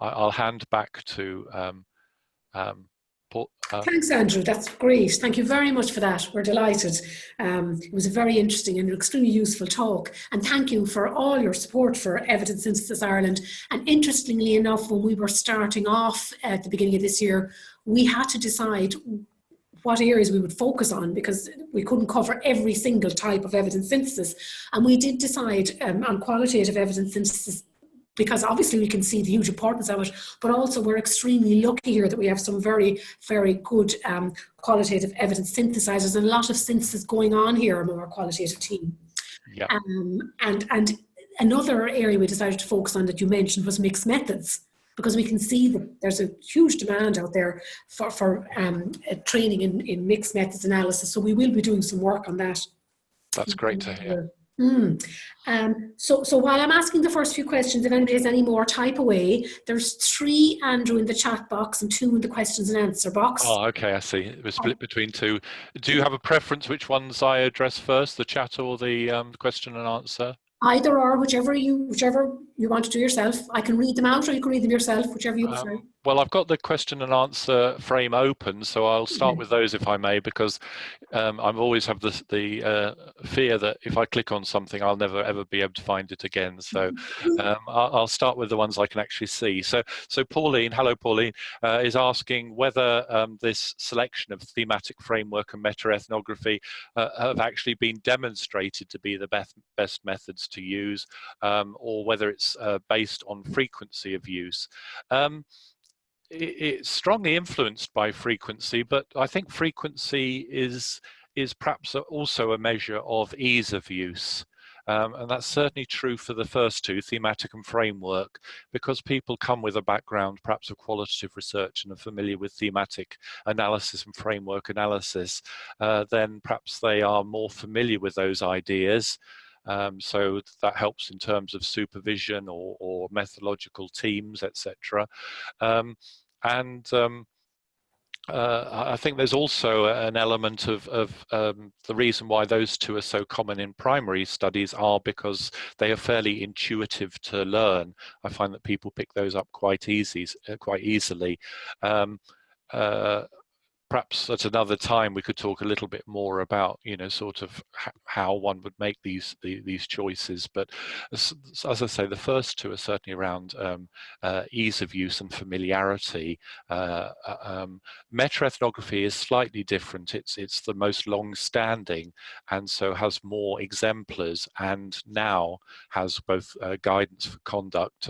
I'll hand back to Paul. Thanks, Andrew. That's great. Thank you very much for that. We're delighted. It was a very interesting and extremely useful talk. And thank you for all your support for Evidence Synthesis Ireland. And interestingly enough, when we were starting off at the beginning of this year, we had to decide what areas we would focus on because we couldn't cover every single type of evidence synthesis. And we did decide on qualitative evidence synthesis because obviously we can see the huge importance of it, but also we're extremely lucky here that we have some very, very good qualitative evidence synthesizers and a lot of synthesis going on here among our qualitative team. Yeah. And another area we decided to focus on that you mentioned was mixed methods, because we can see that there's a huge demand out there for training in mixed methods analysis. So we will be doing some work on that. That's great to hear. So while I'm asking the first few questions, if anybody has any more, type away. There's 3, Andrew, in the chat box and 2 in the questions and answer box. Oh, okay, I see. It was split between 2. Do you have a preference which ones I address first, the chat or the question and answer? Either or, whichever you want to do yourself. I can read them out or you can read them yourself, whichever you prefer. Well, I've got the question and answer frame open, so I'll start with those if I may, because I always have the fear that if I click on something, I'll never ever be able to find it again. So I'll start with the ones I can actually see. So Pauline, hello Pauline, is asking whether this selection of thematic framework and meta-ethnography have actually been demonstrated to be the best methods to use, or whether it's based on frequency of use. It's strongly influenced by frequency, but I think frequency is perhaps also a measure of ease of use. And that's certainly true for the first 2, thematic and framework, because people come with a background perhaps of qualitative research and are familiar with thematic analysis and framework analysis, then perhaps they are more familiar with those ideas. So that helps in terms of supervision or methodological teams, etc. I think there's also an element of the reason why those 2 are so common in primary studies are because they are fairly intuitive to learn. I find that people pick those up quite easily. Perhaps at another time we could talk a little bit more about, sort of how one would make these choices. But as I say, the first 2 are certainly around ease of use and familiarity. Meta-ethnography is slightly different. It's the most long-standing, and so has more exemplars, and now has both guidance for conduct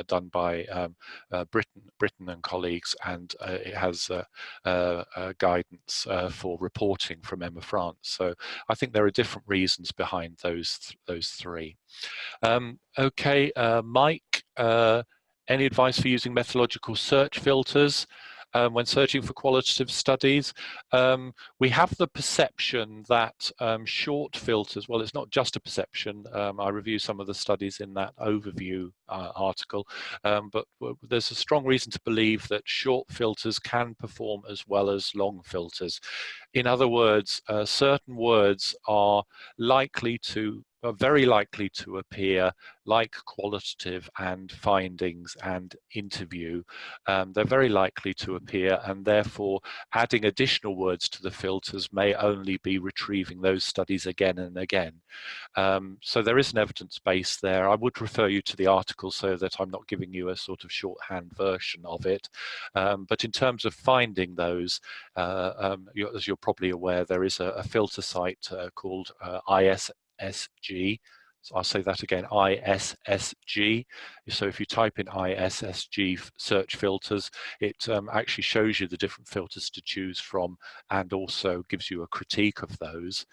done by Britton and colleagues, and it has guidance for reporting from Emma France. So I think there are different reasons behind those 3. Okay, Mike, any advice for using methodological search filters? when searching for qualitative studies. We have the perception that short filters, well, it's not just a perception. I review some of the studies in that overview article, but there's a strong reason to believe that short filters can perform as well as long filters. In other words, certain words are very likely to appear like qualitative and findings and interview. They're very likely to appear, and therefore adding additional words to the filters may only be retrieving those studies again and again. So there is an evidence base there. I would refer you to the article so that I'm not giving you a sort of shorthand version of it. But in terms of finding those, as you're probably aware, there is a filter site called ISSG. So I'll say that again, ISSG. So if you type in ISSG search filters, it actually shows you the different filters to choose from and also gives you a critique of those.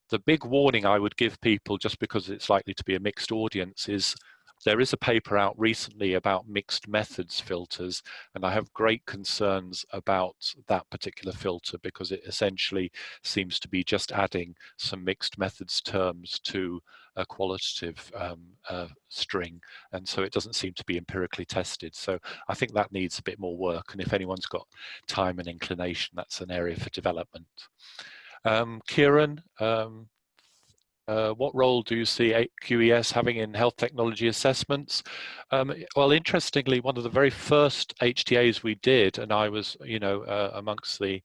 The big warning I would give people, just because it's likely to be a mixed audience, is there is a paper out recently about mixed methods filters, and I have great concerns about that particular filter because it essentially seems to be just adding some mixed methods terms to a qualitative string, and so it doesn't seem to be empirically tested. So I think that needs a bit more work, and if anyone's got time and inclination, that's an area for development. Kieran, what role do you see QES having in health technology assessments? Well, interestingly, one of the very first HTAs we did, and I was, amongst the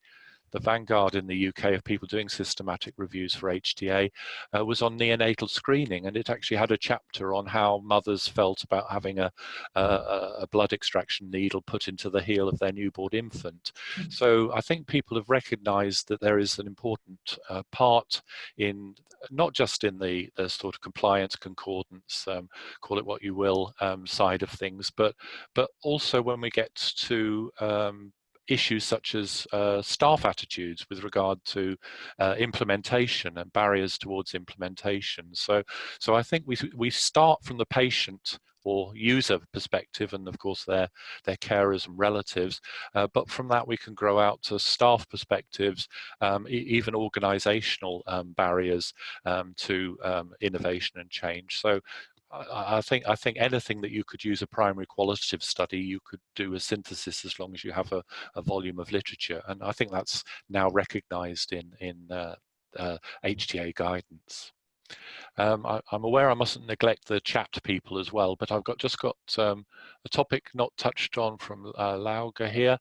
vanguard in the UK of people doing systematic reviews for HTA, was on neonatal screening, and it actually had a chapter on how mothers felt about having a blood extraction needle put into the heel of their newborn infant. So I think people have recognized that there is an important part in, not just in the sort of compliance, concordance, call it what you will, side of things, but also when we get to issues such as staff attitudes with regard to implementation and barriers towards implementation. So I think we start from the patient or user perspective, and of course their carers and relatives, but from that we can grow out to staff perspectives, even organizational barriers to innovation and change. So I think anything that you could use a primary qualitative study, you could do a synthesis as long as you have a volume of literature, and I think that's now recognised in HTA guidance. I'm aware I mustn't neglect the chat people as well, but I've just got a topic not touched on from Lauga here.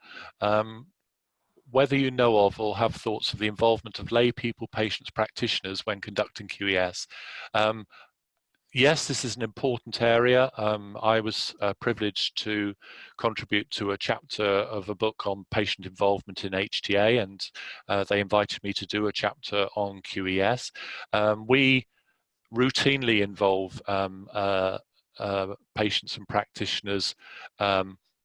Whether you know of or have thoughts of the involvement of lay people, patients, practitioners when conducting QES. Yes, this is an important area. I was privileged to contribute to a chapter of a book on patient involvement in HTA, and they invited me to do a chapter on QES. We routinely involve patients and practitioners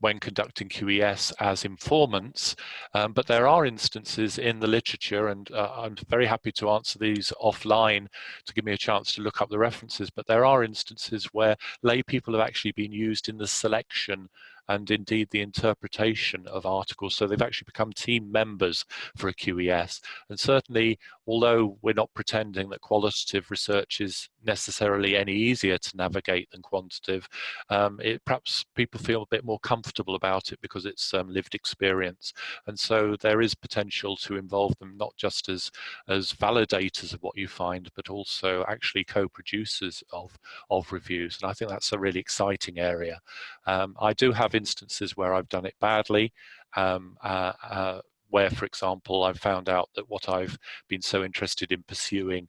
when conducting QES as informants, but there are instances in the literature, and I'm very happy to answer these offline to give me a chance to look up the references, but there are instances where lay people have actually been used in the selection and indeed the interpretation of articles, so they've actually become team members for a QES. And certainly, although we're not pretending that qualitative research is necessarily any easier to navigate than quantitative, perhaps people feel a bit more comfortable about it because it's lived experience. And so there is potential to involve them not just as validators of what you find, but also actually co-producers of reviews. And I think that's a really exciting area. I do have instances where I've done it badly, where, for example, I've found out that what I've been so interested in pursuing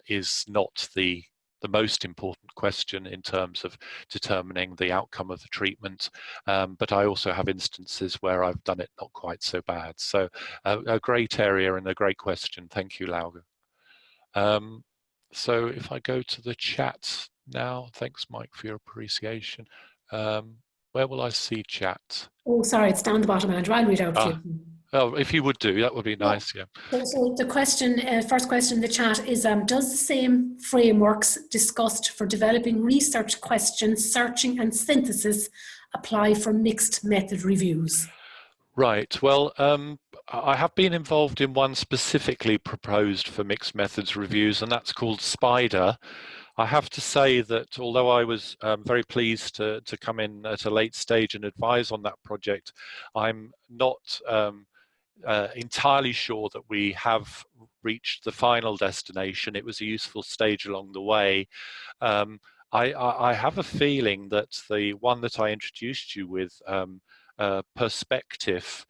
is not the most important question in terms of determining the outcome of the treatment, but I also have instances where I've done it not quite so bad. So a great area and a great question. Thank you, Lauga. So if I go to the chat now, thanks, Mike, for your appreciation. Where will I see chat? Oh, sorry, it's down the bottom, Andrew. I'll read out to you. Oh, if you would do, that would be nice, yeah. So the question, first question in the chat is, does the same frameworks discussed for developing research questions, searching and synthesis apply for mixed method reviews? Right. Well, I have been involved in one specifically proposed for mixed methods reviews, and that's called SPIDER. I have to say that although I was very pleased to come in at a late stage and advise on that project, I'm not entirely sure that we have reached the final destination. It was a useful stage along the way. I have a feeling that the one that I introduced you with, perspective,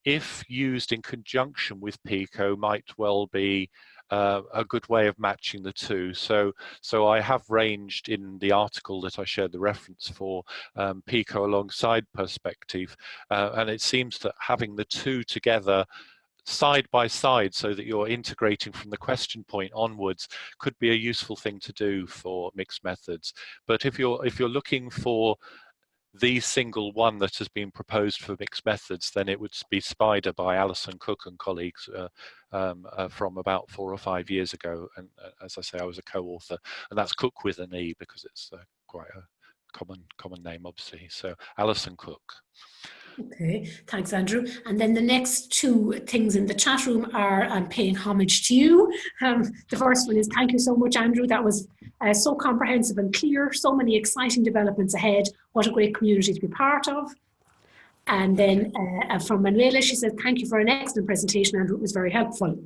if used in conjunction with PICO, might well be a good way of matching the two. So I have ranged in the article that I shared the reference for PICO alongside perspective, and it seems that having the two together side by side so that you're integrating from the question point onwards could be a useful thing to do for mixed methods. But if you're looking for the single one that has been proposed for mixed methods, then it would be SPIDER by Alison Cook and colleagues from about 4 or 5 years ago. And as I say, I was a co-author, and that's Cook with an E because it's quite a common name, obviously. So Alison Cook. Okay, thanks, Andrew. And then the next two things in the chat room are I'm paying homage to you. The first one is thank you so much, Andrew. That was so comprehensive and clear, so many exciting developments ahead. What a great community to be part of. And then from Manuela, she said, thank you for an excellent presentation, Andrew. It was very helpful.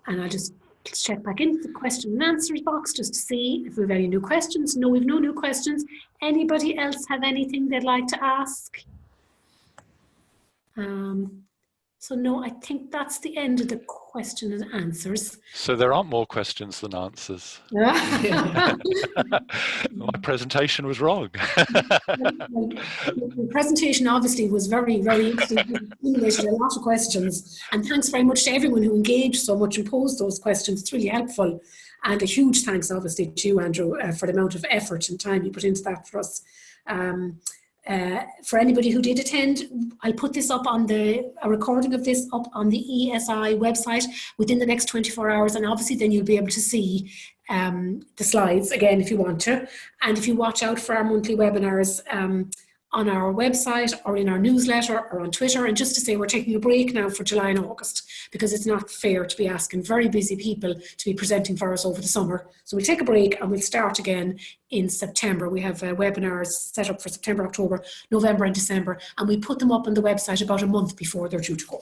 And I'll just check back into the question and answers box just to see if we have any new questions. No, we've no new questions. Anybody else have anything they'd like to ask? So no, I think that's the end of the question and answers. So there aren't more questions than answers. My presentation was wrong. The presentation obviously was very, very interesting. It a lot of questions. And thanks very much to everyone who engaged so much and posed those questions. It's really helpful. And a huge thanks obviously to you, Andrew, for the amount of effort and time you put into that for us. For anybody who did attend, I'll put this up on a recording of this up on the ESI website within the next 24 hours, and obviously then you'll be able to see the slides again if you want to. And if you watch out for our monthly webinars on our website or in our newsletter or on Twitter, and just to say we're taking a break now for July and August because it's not fair to be asking very busy people to be presenting for us over the summer. So we'll take a break and we'll start again in September. We have webinars set up for September, October, November and December, and we put them up on the website about a month before they're due to go.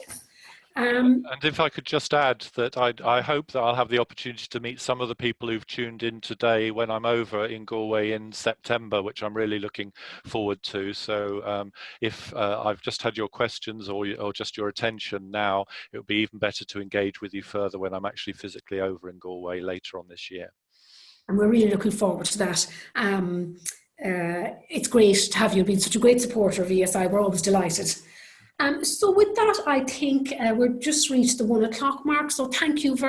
And if I could just add that I hope that I'll have the opportunity to meet some of the people who've tuned in today when I'm over in Galway in September, which I'm really looking forward to. So if I've just had your questions or just your attention now, it would be even better to engage with you further when I'm actually physically over in Galway later on this year. And we're really looking forward to that. It's great to have you. You've been such a great supporter of ESI. We're always delighted. So with that, I think we've just reached the 1 o'clock mark. So thank you very